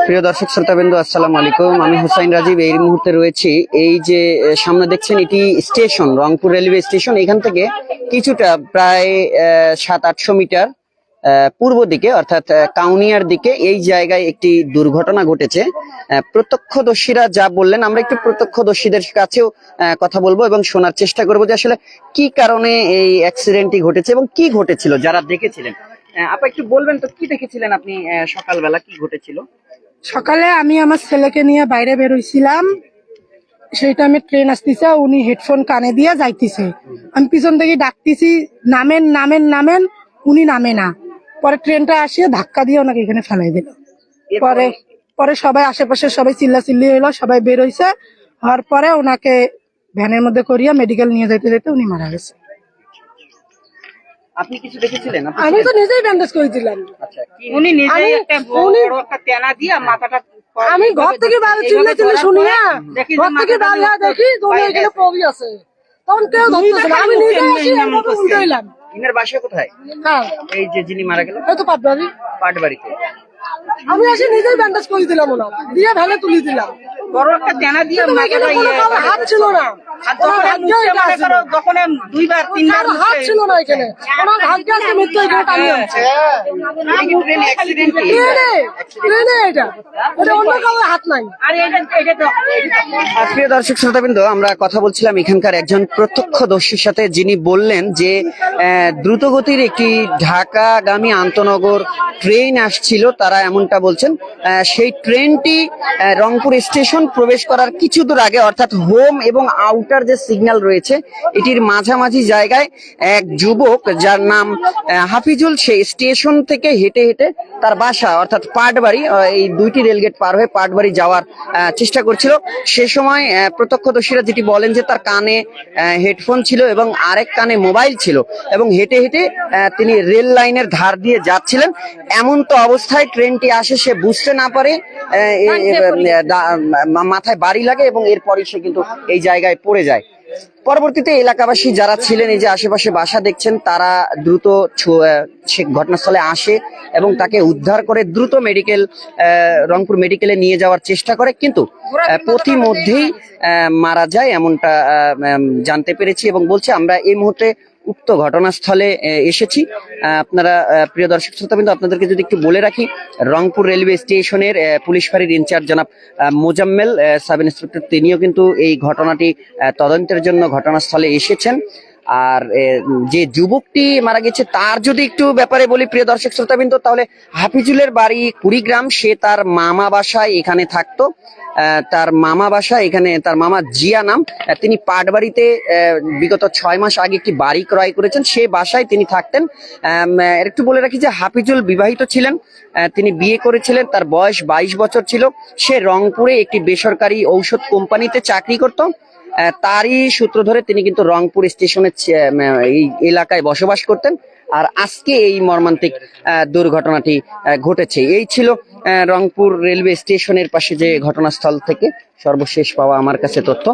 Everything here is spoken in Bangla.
প্রিয় দর্শক শ্রোতাবৃন্দ, আসসালামু আলাইকুম। আমি হুসাইন রাজীব এই মুহূর্তে রয়েছি এই যে সামনে দেখছেন এটি স্টেশন, রংপুর রেলওয়ে স্টেশন। এখান থেকে কিছুটা প্রায় 700-800 মিটার পূর্ব দিকে অর্থাৎ কাউনিয়ার দিকে এই জায়গায় একটি দুর্ঘটনা ঘটেছে। প্রত্যক্ষদর্শীরা যা বললেন, আমরা একটু প্রত্যক্ষদর্শীদের কাছেও কথা বলবো এবং শোনার চেষ্টা করবো যে আসলে কি কারণে এই অ্যাক্সিডেন্টটি ঘটেছে এবং কি ঘটেছিল যারা দেখেছিলেন। আপা একটু বলবেন তো, কি দেখেছিলেন আপনি সকালবেলা, কি ঘটেছিল? সকালে আমি আমার ছেলেকে নিয়ে বাইরে বেরোইছিলাম, সেই টাইমে ট্রেন আসতেছে, উনি হেডফোন কানে দিয়ে যাইতেছে, আমি পিছন থেকে ডাকতেছি নামেন নামেন নামেন, উনি নামে না। পরে ট্রেনটা আসিয়ে ধাক্কা দিয়ে ওনাকে এখানে ফেলাই দিল। পরে পরে সবাই আশেপাশে সবাই চিল্লাচিল্লি হইলো, সবাই বের হইছে। হওয়ার পরে ওনাকে ভ্যানের মধ্যে করিয়া মেডিকেল নিয়ে যেতে যেতে উনি মারা গেছে। আপনি কিছু দেখেছিলেন? আমি তো নিজেই ব্যান্ডেজ করেছিলাম। উনি নিজেই একটা বড় একটা তেনা দিয়ে মাথাটা, আমি ঘর থেকে বাইরে চিল্লা চিল্লি শুনিয়া ঘর থেকে বাইরে দেখি দোলে এখানে পড়ে আছে, তখন কেউ ধরতেছে না। আমি নিজে আসি এইভাবে উল্টাইলাম। ইনার বাসা কোথায়? হ্যাঁ, এই যে যিনি মারা গেল, এই তো পাটবাড়ি। পাটবাড়িতে। আমি আসি নিজেই ব্যান্ডেজ করে দিলাম, ওনার দিয়ে ভ্যানে তুলে দিলাম। বড় একটা তেনা দিয়ে কিন্তু এখানে কোনো কারো হাত ছিল না। আর যখন দুইবার তিনবার কারো হাত ছিল না এখানে, ওনার ভাগ্যে আছে মৃত্যু এখানে টানিয়ে আনছে। Train accident. ট্রেনে এটা অন্য কারো হাত নাই। আর এটা তো প্রিয় দর্শক শ্রোতাবৃন্দ, আমরা কথা বলছিলাম এখানকার একজন প্রত্যক্ষদর্শীর সাথে, যিনি বললেন যে দ্রুতগতির একটি ঢাকাগামী আন্তনগর ট্রেন আসছিল, তারা এমনটা বলছেন। সেই ট্রেনটি রংপুর স্টেশন প্রবেশ করার কিছু দূর আগে, অর্থাৎ হোম এবং আউটার যে সিগন্যাল রয়েছে এটির মাঝামাঝি জায়গায় এক যুবক যার নাম হাফিজুল, সেই স্টেশন থেকে হেঁটে হেঁটে তার বাসা অর্থাৎ পাটবাড়ি, এই দুইটি রেলগেট পার হয়ে পাটবাড়ি যাওয়ার চেষ্টা করছিল। সে সময় প্রত্যক্ষদর্শীরা যেটি বলেন যে তার কানে হেডফোন ছিল এবং আরেক কানে মোবাইল ছিল এবং হেঁটে হেঁটে তিনি রেল লাইনের ধার দিয়ে যাচ্ছিলেন। এমন তো অবস্থায় ট্রেনটি আসে, সে বুঝতে না পারে, মাথায় বাড়ি লাগে এবং এরপরই সে কিন্তু এই জায়গায় পড়ে যায়। পরবর্তীতে এলাকাবাসী যারা ছিলেন, এই যে আশেপাশে বাসা দেখছেন, তারা দ্রুত ঘটনাস্থলে আসে এবং তাকে উদ্ধার করে দ্রুত রংপুর মেডিকেলে নিয়ে যাওয়ার চেষ্টা করে, কিন্তু পথিমধ্যেই মারা যায় এমনটা জানতে পেরেছি এবং বলছে আমরা এই মুহূর্তে উক্ত ঘটনাস্থলে এসেছি। আপনারা প্রিয় দর্শক শ্রোতাবৃন্দ, আপনাদেরকে যদি একটু বলে রাখি, রংপুর রেলওয়ে স্টেশনের পুলিশ ফাঁড়ির ইনচার্জ জনাব মোজাম্মেল সাব ইন্সপেক্টর, তিনিও কিন্তু এই ঘটনাটি তদন্তের জন্য ঘটনাস্থলে এসেছেন। আর যে যুবকটি মারা গেছে তার যদি একটু ব্যাপারে বলি প্রিয় দর্শক শ্রোতাবৃন্দ, তাহলে হাফিজুলের বাড়ি কুড়িগ্রাম, সে তার মামা বাসায় এখানে থাকতো। তার মামা বাসা এখানে, তার মামা জিয়া নাম, তিনি পাটবাড়িতে বিগত 6 মাস আগে একটি বাড়ি ক্রয় করেছেন, সেই বাসায় তিনি থাকতেন। একটু বলে রাখি যে হাফিজুল বিবাহিত ছিলেন, তিনি বিয়ে করেছিলেন, তার বয়স 22 বছর ছিল। সে রংপুরে একটি বেসরকারি ঔষধ কোম্পানিতে চাকরি করত। তারই সূত্র ধরে তিনি কিন্তু রংপুর স্টেশনের এই এলাকায় বসবাস করতেন। আর আজকে এই মর্মান্তিক দুর্ঘটনাটি ঘটেছে। এই ছিল রংপুর রেলওয়ে স্টেশনের পাশে যে ঘটনাস্থল থেকে সর্বশেষ পাওয়া আমার কাছে তথ্য।